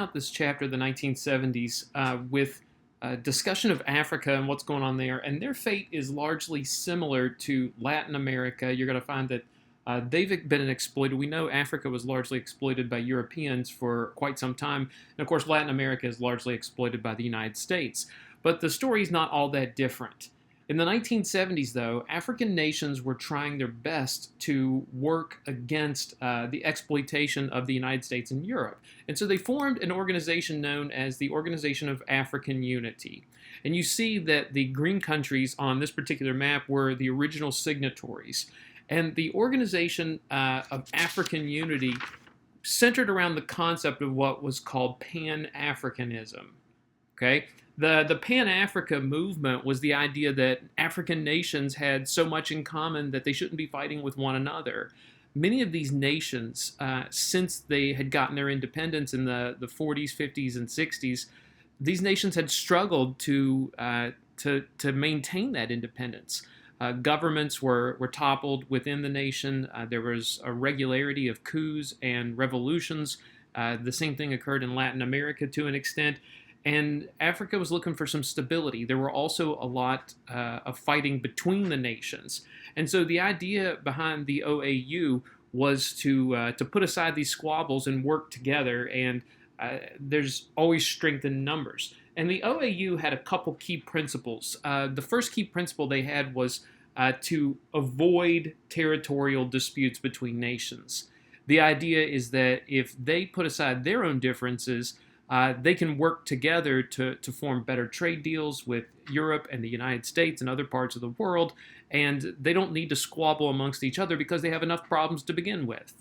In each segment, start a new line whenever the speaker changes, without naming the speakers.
Out this chapter of the 1970s with a discussion of Africa and what's going on there, and their fate is largely similar to Latin America. You're going to find that they've been exploited. We know Africa was largely exploited by Europeans for quite some time, and of course, Latin America is largely exploited by the United States. But the story's not all that different. In the 1970s, though, African nations were trying their best to work against the exploitation of the United States and Europe. And so they formed an organization known as the Organization of African Unity. And you see that the green countries on this particular map were the original signatories. And the Organization of African Unity centered around the concept of what was called Pan-Africanism. Okay? The Pan-Africa movement was the idea that African nations had so much in common that they shouldn't be fighting with one another. Many of these nations, since they had gotten their independence in the 40s, 50s, and 60s, these nations had struggled to maintain that independence. Governments were toppled within the nation. There was a regularity of coups and revolutions. The same thing occurred in Latin America to an extent. And Africa was looking for some stability. There were also a lot of fighting between the nations. And so the idea behind the OAU was to put aside these squabbles and work together. And there's always strength in numbers. And the OAU had a couple key principles. The first key principle they had was to avoid territorial disputes between nations. The idea is that if they put aside their own differences, they can work together to form better trade deals with Europe and the United States and other parts of the world, and they don't need to squabble amongst each other because they have enough problems to begin with.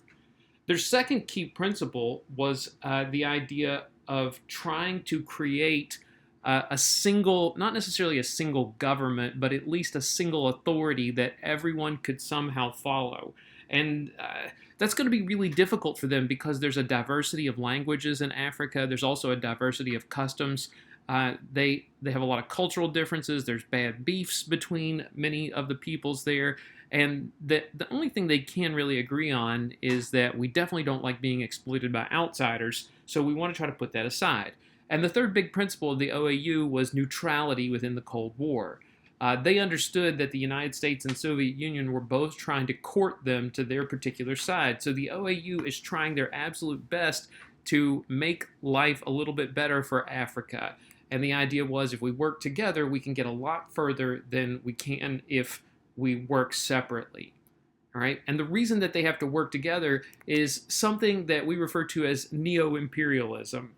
Their second key principle was the idea of trying to create a single, not necessarily a single government, but at least a single authority that everyone could somehow follow. And that's going to be really difficult for them because there's a diversity of languages in Africa. There's also a diversity of customs. They have a lot of cultural differences. There's bad beefs between many of the peoples there. And the only thing they can really agree on is that we definitely don't like being exploited by outsiders, so we want to try to put that aside. And the third big principle of the OAU was neutrality within the Cold War. They understood that the United States and Soviet Union were both trying to court them to their particular side. So the OAU is trying their absolute best to make life a little bit better for Africa. And the idea was if we work together, we can get a lot further than we can if we work separately. All right? And the reason that they have to work together is something that we refer to as Neo-imperialism.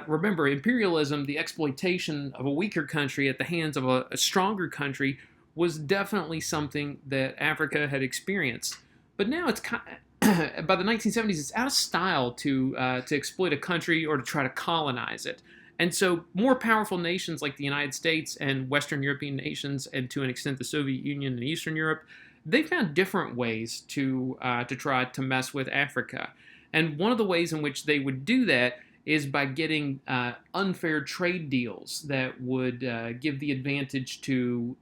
Remember, imperialism, the exploitation of a weaker country at the hands of a stronger country, was definitely something that Africa had experienced. But now it's by the 1970s, it's out of style to exploit a country or to try to colonize it. And so more powerful nations like the United States and Western European nations, and to an extent the Soviet Union and Eastern Europe, they found different ways to try to mess with Africa. And one of the ways in which they would do that is by getting unfair trade deals that would give the advantage to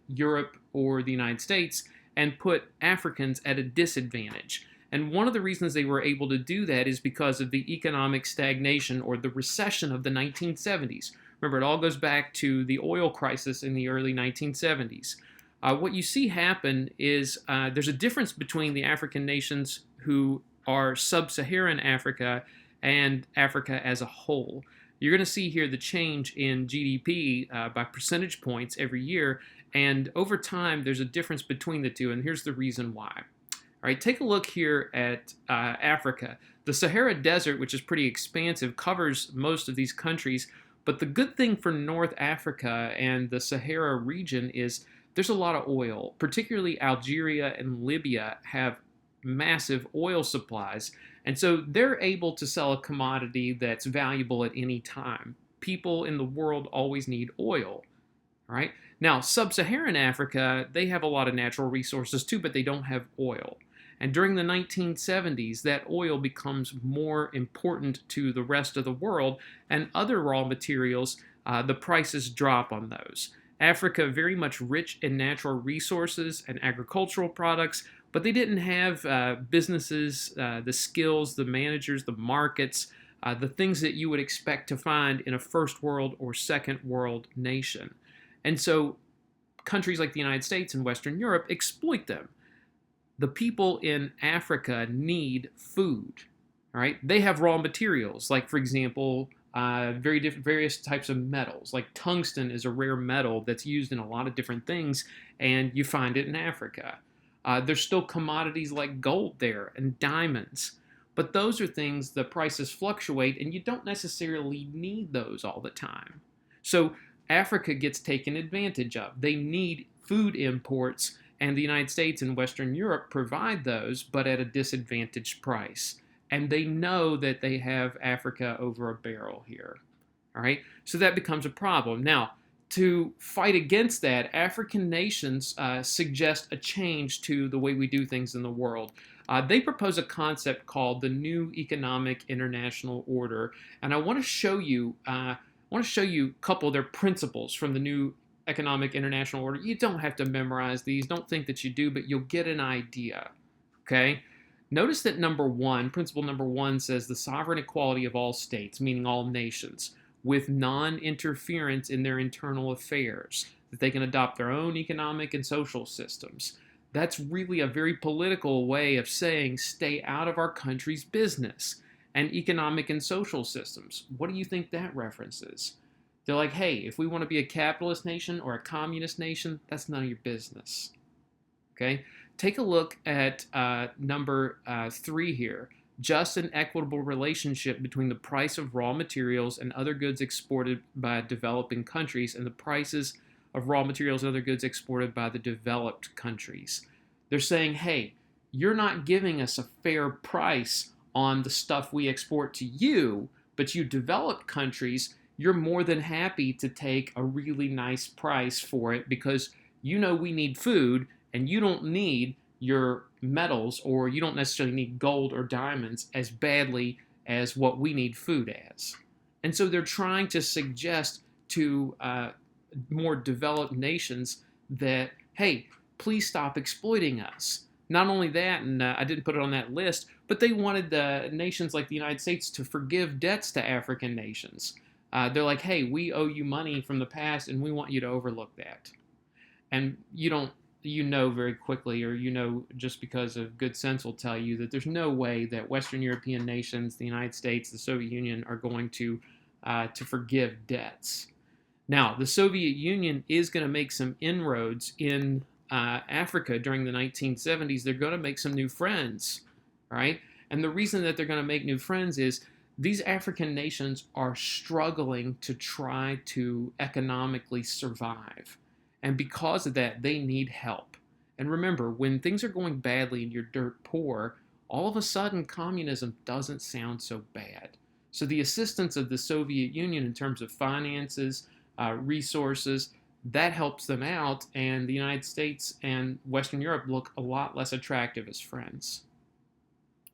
Europe or the United States and put Africans at a disadvantage. And one of the reasons they were able to do that is because of the economic stagnation or the recession of the 1970s. Remember, it all goes back to the oil crisis in the early 1970s. What you see happen is there's a difference between the African nations who are sub-Saharan Africa and Africa as a whole. You're going to see here the change in GDP by percentage points every year, and over time there's a difference between the two, and here's the reason why. All right, take a look here at Africa. The Sahara Desert, which is pretty expansive, covers most of these countries, but the good thing for North Africa and the Sahara region is there's a lot of oil. Particularly Algeria and Libya have massive oil supplies, and so they're able to sell a commodity that's valuable at any time. People in the world always need oil, all right? Now, sub-Saharan Africa, they have a lot of natural resources too, but they don't have oil. And during the 1970s, that oil becomes more important to the rest of the world, and other raw materials, the prices drop on those. Africa very much rich in natural resources and agricultural products, but they didn't have businesses, the skills, the managers, the markets, the things that you would expect to find in a first world or second world nation. And so countries like the United States and Western Europe exploit them. The people in Africa need food. All right, they have raw materials, like for example, various types of metals. Like tungsten is a rare metal that's used in a lot of different things, and you find it in Africa. There's still commodities like gold there and diamonds, but those are things the prices fluctuate, and you don't necessarily need those all the time. So Africa gets taken advantage of. They need food imports, and the United States and Western Europe provide those, but at a disadvantaged price. And they know that they have Africa over a barrel here. All right, so that becomes a problem. Now, to fight against that, African nations suggest a change to the way we do things in the world. They propose a concept called the New Economic International Order, and I want to show you a couple of their principles from the New Economic International Order. You don't have to memorize these. Don't think that you do, but you'll get an idea. Okay? Notice that principle number one says the sovereign equality of all states, meaning all nations, with non-interference in their internal affairs, that they can adopt their own economic and social systems. That's really a very political way of saying stay out of our country's business. And economic and social systems. What do you think that references? They're like, hey, if we want to be a capitalist nation or a communist nation, that's none of your business. Okay? Take a look at number 3 here. Just and equitable relationship between the price of raw materials and other goods exported by developing countries and the prices of raw materials and other goods exported by the developed countries. They're saying, hey, you're not giving us a fair price on the stuff we export to you, but you developed countries, you're more than happy to take a really nice price for it because you know we need food and you don't need your metals, or you don't necessarily need gold or diamonds as badly as what we need food as. And so they're trying to suggest to more developed nations that, hey, please stop exploiting us. Not only that, and I didn't put it on that list, but they wanted the nations like the United States to forgive debts to African nations. They're like, hey, we owe you money from the past, and we want you to overlook that. And you know very quickly, or just because of good sense will tell you that there's no way that Western European nations, the United States, the Soviet Union are going to forgive debts. Now, the Soviet Union is going to make some inroads in Africa during the 1970s. They're going to make some new friends, right? And the reason that they're going to make new friends is these African nations are struggling to try to economically survive. And because of that, they need help. And remember, when things are going badly and you're dirt poor, all of a sudden communism doesn't sound so bad. So the assistance of the Soviet Union in terms of finances, resources, that helps them out, and the United States and Western Europe look a lot less attractive as friends.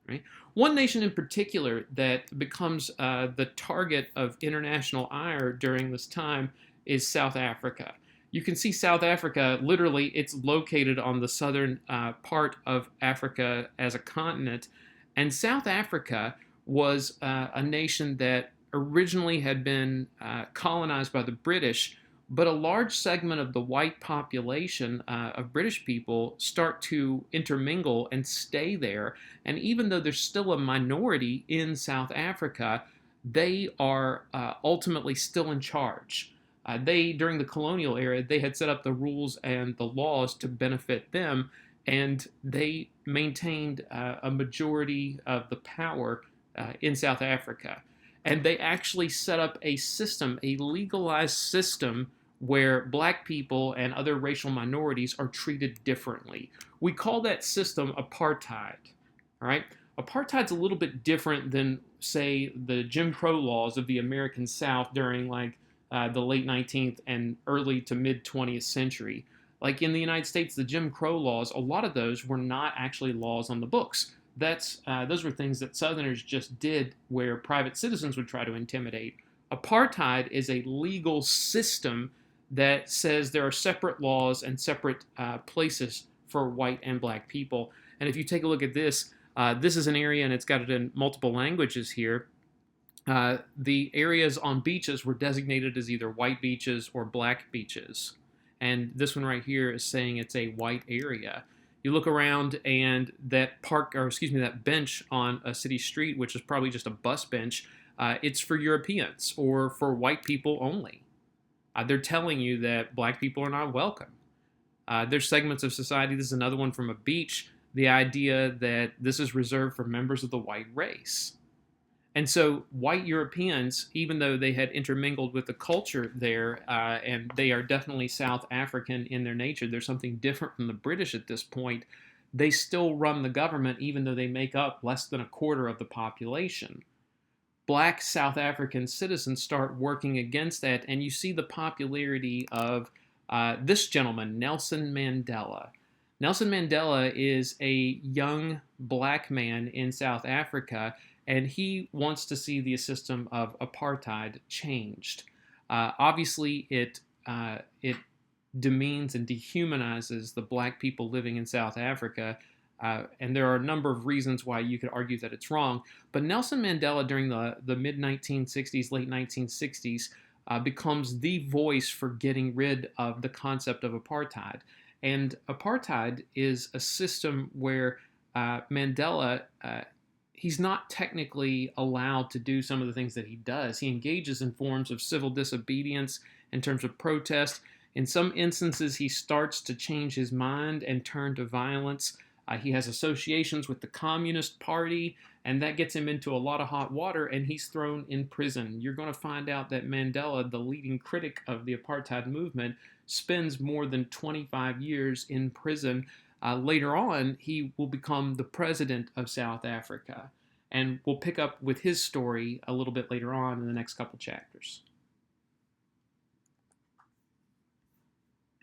Right? One nation in particular that becomes the target of international ire during this time is South Africa. You can see South Africa, literally, it's located on the southern part of Africa as a continent. And South Africa was a nation that originally had been colonized by the British, but a large segment of the white population of British people start to intermingle and stay there. And even though there's still a minority in South Africa, they are ultimately still in charge. During the colonial era, they had set up the rules and the laws to benefit them, and they maintained a majority of the power in South Africa. And they actually set up a system, a legalized system, where black people and other racial minorities are treated differently. We call that system apartheid. All right? Apartheid's a little bit different than, say, the Jim Crow laws of the American South during the late 19th and early to mid 20th century. Like in the United States, the Jim Crow laws, a lot of those were not actually laws on the books. Those were things that Southerners just did where private citizens would try to intimidate. Apartheid is a legal system that says there are separate laws and separate places for white and black people. And if you take a look at this, this is an area, and it's got it in multiple languages here. The areas on beaches were designated as either white beaches or black beaches. And this one right here is saying it's a white area. You look around and that park, or excuse me, that bench on a city street, which is probably just a bus bench, it's for Europeans or for white people only. They're telling you that black people are not welcome. There's segments of society, this is another one from a beach, the idea that this is reserved for members of the white race. And so, white Europeans, even though they had intermingled with the culture there, and they are definitely South African in their nature, there's something different from the British at this point. They still run the government, even though they make up less than a quarter of the population. Black South African citizens start working against that, and you see the popularity of this gentleman, Nelson Mandela. Nelson Mandela is a young black man in South Africa, and he wants to see the system of apartheid changed. Obviously, it demeans and dehumanizes the black people living in South Africa, and there are a number of reasons why you could argue that it's wrong. But Nelson Mandela, during the mid 1960s, late 1960s, becomes the voice for getting rid of the concept of apartheid. And apartheid is a system where Mandela, he's not technically allowed to do some of the things that he does. He engages in forms of civil disobedience in terms of protest. In some instances, he starts to change his mind and turn to violence. He has associations with the Communist Party, and that gets him into a lot of hot water, and he's thrown in prison. You're going to find out that Mandela, the leading critic of the apartheid movement, spends more than 25 years in prison. Later on, he will become the president of South Africa, and we'll pick up with his story a little bit later on in the next couple chapters.